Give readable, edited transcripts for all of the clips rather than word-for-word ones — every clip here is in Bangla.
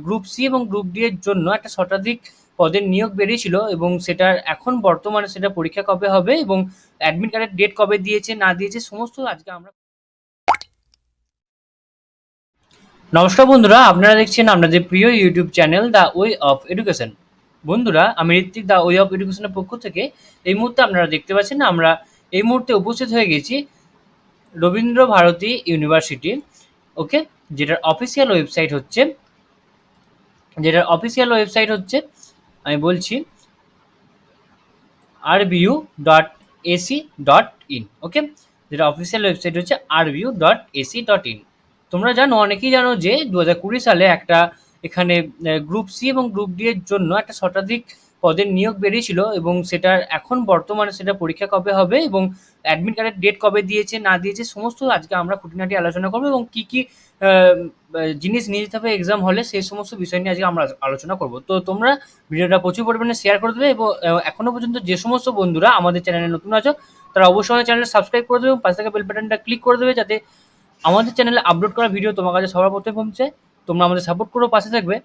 গ্রুপ সি এবং গ্রুপ ডি এর জন্য একটা শতাধিক পদের নিয়োগ বেরিয়েছিল এবং সেটার এখন বর্তমানে সেটা পরীক্ষা কবে হবে এবং অ্যাডমিট কার্ডের ডেট কবে দিয়েছে না দিয়েছে সমস্ত আজকে আমরা। নমস্কার বন্ধুরা, আপনারা দেখছেন আপনাদের প্রিয় YouTube channel the way of education. বন্ধুরা, আমি ঋত্বিক, দ্য ওয়ে অফ এডুকেশনের পক্ষ থেকে এই মুহূর্তে আপনারা দেখতে পাচ্ছেন আমরা এই মুহূর্তে উপস্থিত হয়ে গেছি রবীন্দ্র ভারতী ইউনিভার্সিটি। ওকে, যেটার অফিসিয়াল ওয়েবসাইট হচ্ছে আমি বলছি rbu.ac.in। ওকে, যেটা অফিসিয়াল ওয়েবসাইট হচ্ছে rbu.ac.in। তোমরা জানো, অনেকেই জানো যে 2020 সালে একটা এখানে গ্রুপ সি এবং গ্রুপ ডি এর জন্য একটা শতাধিক পদের নিয়োগ বেরিয়েছিল এবং সেটার এখন বর্তমানে সেটা পরীক্ষা কবে হবে এবং অ্যাডমিট কার্ডের ডেট কবে দিয়েছে না দিয়েছে সমস্ত আজকে আমরা খুঁটিনাটি আলোচনা করবো এবং কি কি জিনিস নিয়ে যেতে হবে এক্সাম হলে সেই সমস্ত বিষয় নিয়ে আজকে আমরা আলোচনা করব। তো তোমরা ভিডিওটা প্রচুর পরিমাণে শেয়ার করে দেবে এবং এখনো পর্যন্ত যে সমস্ত বন্ধুরা আমাদের চ্যানেলে নতুন আছো তারা অবশ্যই আমাদের চ্যানেলটা সাবস্ক্রাইব করে দেবে এবং পাশে থাকা বেল বাটনটা ক্লিক করে দেবে যাতে আমাদের চ্যানেলে আপলোড করা ভিডিও তোমার কাছে সবার প্রথমে পৌঁছে। তোমরা আমাদের সাপোর্ট করো, পাশে থাকবে।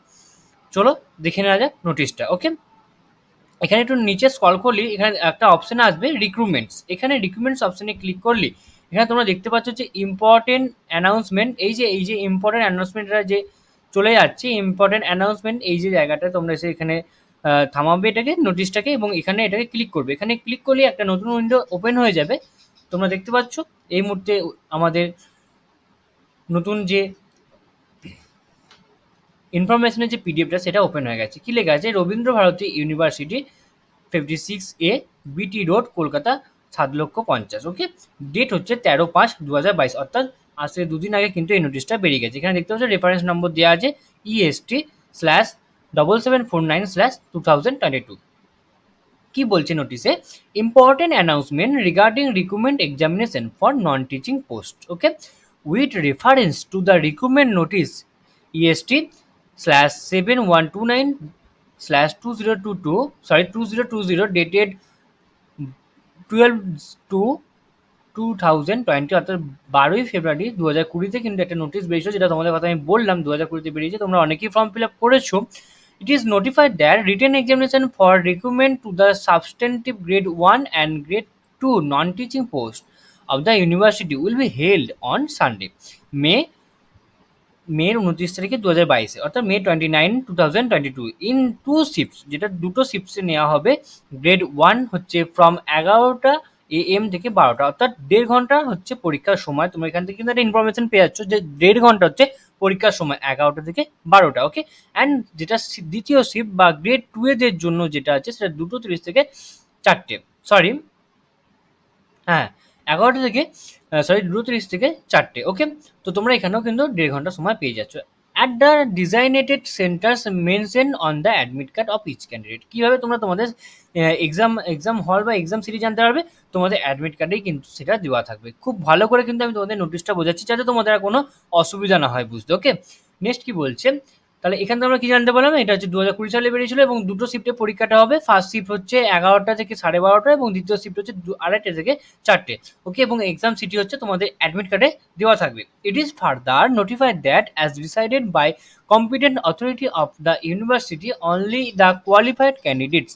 চলো দেখে নেওয়া যাক নোটিশটা। ওকে, এখানে একটু নিচে স্ক্রল করলি এখানে একটা অপশন আসবে রিক্রুটমেন্টস। এখানে রিক্রুটমেন্টস অপশনে ক্লিক করলি এখানে তোমরা দেখতে পাচ্ছ যে ইম্পর্টেন্ট অ্যানাউন্সমেন্ট, এই যে ইম্পর্টেন্ট অ্যানাউন্সমেন্টটা যে চলে যাচ্ছে ইম্পর্টেন্ট অ্যানাউন্সমেন্ট, এই যে জায়গাটা তোমরা এসে এখানে থামাবে এটাকে নোটিশটাকে এবং এখানে এটাকে ক্লিক করবে। এখানে ক্লিক করলে একটা নতুন উইন্ডো ওপেন হয়ে যাবে। তোমরা দেখতে পাচ্ছ এই মুহূর্তে আমাদের নতুন যে ইনফরমেশনের যে পিডিএফটা সেটা ওপেন হয়ে গেছে। কি লেখা আছে? Rabindra Bharati university 56A BT road, Kolkata 7,50,000। ওকে, ডেট হচ্ছে 13/5/2022, অর্থাৎ আজ থেকে দুদিন আগে কিন্তু এই নোটিশটা বেরিয়ে গেছে। এখানে দেখতে পাচ্ছ রেফারেন্স নম্বর দেওয়া আছে EST/7749/2022। কি বলছে নোটিশে? Important announcement regarding recruitment examination for non teaching post. Okay, with reference to the recruitment notice EST/7129/2022 dated 12/2/2020, অর্থাৎ 12ই ফেব্রুয়ারি 2020 কিন্তু একটা নোটিশ বেরিয়েছিল, যেটা তোমাদের কথা আমি বললাম 2020 বেরিয়েছে। তোমরা অনেকেই ফর্ম ফিল আপ করেছো। It is notified that written examination for recruitment to the substantive grade 1 and grade 2 non-teaching post of the university will be held on Sunday, মে 29 তারিখে 2022, অর্থাৎ May 29, 2022 ইন টু শিফটস, যেটা দুটো শিফটসে নেওয়া হবে। গ্রেড 1 হচ্ছে ফ্রম 11টা AM থেকে 12টা, অর্থাৎ 1.5 ঘন্টা হচ্ছে পরীক্ষার সময়। তোমরা এখান থেকে কিন্তু একটা ইনফরমেশন পেয়ে যাচ্ছ যে 1.5 ঘন্টা হচ্ছে পরীক্ষার সময়, 11টা থেকে 12টা। ওকে, অ্যান্ড যেটা দ্বিতীয় শিফট বা গ্রেড 2 এদের জন্য যেটা আছে সেটা 2:30 থেকে 4টে, সরি হ্যাঁ 11টা থেকে 2:30 থেকে 4টে। ওকে, তো তোমরা এখানেও কিন্তু 1.5 ঘন্টা সময় পেয়ে যাচ্ছ at the designated centres mention on the admit card of each candidate. কীভাবে তোমরা তোমাদের এক্সাম হল বা এক্সাম সিরিজ জানতে পারবে? তোমাদের অ্যাডমিট কার্ডেই কিন্তু সেটা দেওয়া থাকবে। খুব ভালো করে কিন্তু আমি তোমাদের নোটিশটা বোঝাচ্ছি যাতে তোমাদের আর কোনো অসুবিধা না হয় বুঝতে। ওকে, নেক্সট কি বলছে? তাহলে এখান থেকে আমরা কি জানতে পারলাম? এটা হচ্ছে 2020 সালে বেরিয়েছিল এবং দুটো শিফটে পরীক্ষাটা হবে। ফার্স্ট শিফট হচ্ছে 11টা থেকে 12:30 এবং দ্বিতীয় শিফট হচ্ছে 2:30 থেকে 4টে। ওকে, এবং এক্সাম সিটি হচ্ছে তোমাদের অ্যাডমিট কার্ডে দেওয়া থাকবে। It is further notified that as decided by competent authority of the university, only the qualified candidates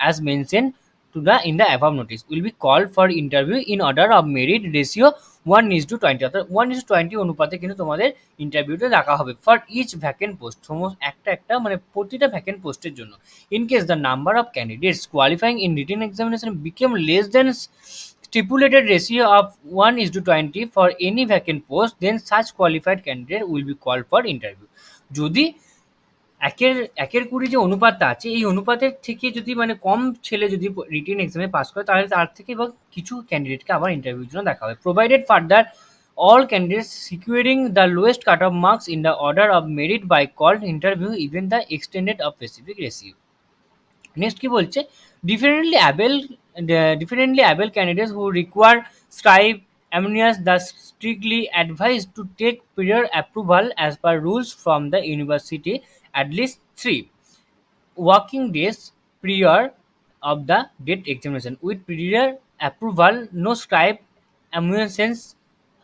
as mentioned to the in the above notice will be called for interview in order of merit ratio 1:20, অর্থাৎ 1:20 অনুপাতে কিন্তু তোমাদের ইন্টারভিউটা রাখা হবে ফর ইচ ভ্যাকেন্ট পোস্ট, সমস্ত একটা একটা মানে প্রতিটা ভ্যাকেন্ট পোস্টের জন্য। In case the number of candidates qualifying in written examination became less than stipulated ratio of 1:20 for any vacant post, then such qualified candidate will be called for interview। যদি 1:20 যে অনুপাতটা আছে এই অনুপাতের থেকে যদি মানে কম ছেলে যদি রিটেন এক্সামে পাস করে তাহলে তার থেকে বা কিছু ক্যান্ডিডেটকে আবার ইন্টারভিউর জন্য দেখা হবে। Provided further all candidates securing the lowest cut-off marks in the order of merit by called interview, even the extended of specific ratio। Next কি বলছে? differently able candidates who require scribe ammunias thus strictly advised to take prior approval as per rules from the university at least 3 working days prior of the date examination। With prior approval, no scribe ammunitions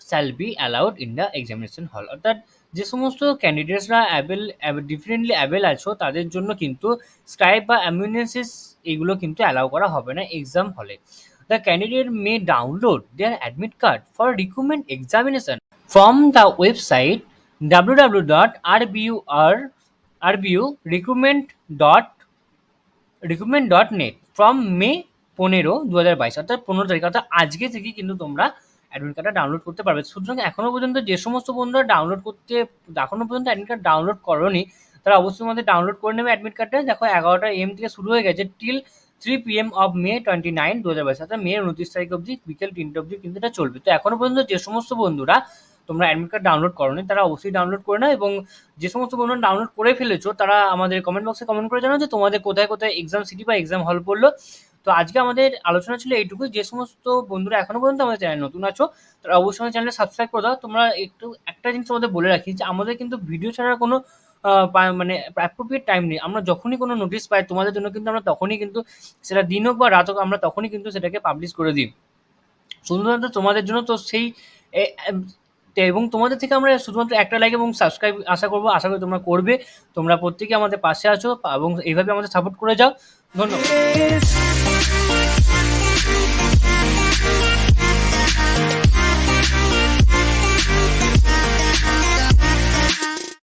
shall be allowed in the examination hall। অর্থাৎ যে সমস্ত ক্যান্ডিডেটসরা ডিফারেন্টলি অ্যাভেল আছো তাদের জন্য কিন্তু স্ক্রাইব বা অ্যামিউনেসিস এগুলো কিন্তু অ্যালাউ করা হবে না এক্সাম হলে। The candidate may download their admit card for recruitment examination from the website www.rbu recruitment.net from May 15, 2022 অর্থাৎ 15 তারিখ অর্থাৎ আজকে থেকে কিন্তু তোমরা অ্যাডমিট কার্ডটা ডাউনলোড করতে পারবে। সুতরাং এখনো পর্যন্ত যে সমস্ত বন্ধুরা এখনো পর্যন্ত অ্যাডমিট কার্ড ডাউনলোড করোনি তারা অবশ্যই আমাদের ডাউনলোড করে নেবে অ্যাডমিট কার্ডটা। দেখো 11টা AM থেকে শুরু হয়ে গেছে টিল 3 PM অফ মে 29, 2022 অর্থাৎ মে 29 তারিখ অবধি বিকেল 3টে অবধি কিন্তু এটা চলবে। তো এখনো পর্যন্ত যে সমস্ত বন্ধুরা তোমরা অ্যাডমিট কার্ড ডাউনলোড করোনি তারা অবশ্যই ডাউনলোড করে নাও, এবং যে সমস্ত বন্ধুরা ডাউনলোড করে ফেলেছো তারা আমাদের কমেন্ট বক্সে কমেন্ট করে জানাও যে তোমাদের কোথায় কোথায় এক্সাম সিটি বা এক্সাম হল পড়লো। তো আজকে আমাদের আলোচনা ছিল এইটুকুই। যে সমস্ত বন্ধুরা এখনো পর্যন্ত আমাদের চ্যানেল নতুন আছো তারা অবশ্যই আমাদের চ্যানেলটা সাবস্ক্রাইব করে দাও। তোমরা একটু একটা জিনিস আমাদের বলে রাখি যে আমাদের কিন্তু ভিডিও ছাড়ার কোনো মানে অ্যাপ্রোপ্রিয়েট টাইম নেই। আমরা যখনই কোনো নোটিশ পাই তোমাদের জন্য কিন্তু আমরা তখনই কিন্তু সেটা দিন হোক বা রাত হোক আমরা তখনই কিন্তু সেটাকে পাবলিশ করে দিই শুধুমাত্র তোমাদের জন্য। তো সেই এবং তোমাদের থেকে আমরা শুধুমাত্র একটা লাইক এবং সাবস্ক্রাইব আশা করবো, আশা করি তোমরা করবে। তোমরা প্রত্যেকে আমাদের পাশে আছো এবং এইভাবে আমাদের সাপোর্ট করে যাও। ধন্যবাদ।